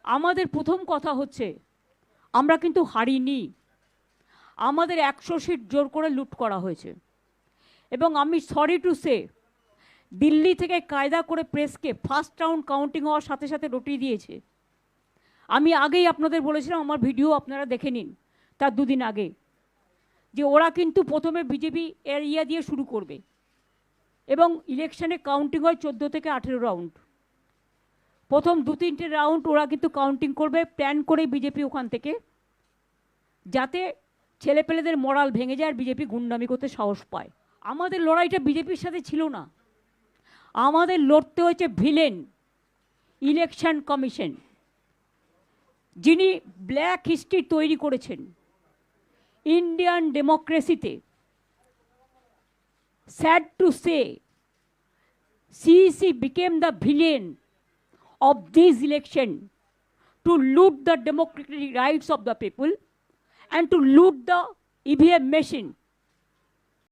আমাদের প্রথম কথা হচ্ছে আমরা কিন্তু হারিনি। আমাদের 100 সিট জোর করে লুট করা হয়েছে। এবং আমি সরি টু সে, দিল্লি থেকে কায়দা করে প্রেসকে ফার্স্ট রাউন্ড কাউন্টিং হওয়ার সাথে সাথে রটিয়ে দিয়েছে। আমি আগেই আপনাদের বলেছিলাম, আমার ভিডিও আপনারা দেখে নিন তার দুদিন আগে, যে ওরা কিন্তু প্রথমে বিজেপি এরিয়া দিয়ে শুরু করবে এবং ইলেকশনে কাউন্টিং হয় 14 থেকে 18 রাউন্ড। প্রথম 2-3টে রাউন্ড ওরা কিন্তু কাউন্টিং করবে প্ল্যান করে বিজেপি ওখান থেকে, যাতে ছেলেপেলেদের মরাল ভেঙে যায় আর বিজেপি গুন্ডামি করতে সাহস পায়। আমাদের লড়াইটা বিজেপির সাথে ছিল না, আমাদের লড়তে হয়েছে ভিলেন ইলেকশন কমিশন, যিনি ব্ল্যাক হিস্ট্রি তৈরি করেছেন ইন্ডিয়ান ডেমোক্রেসিতে। Sad to say, CEC became the villain of this election to loot the democratic rights of the people and to loot the EVM machine.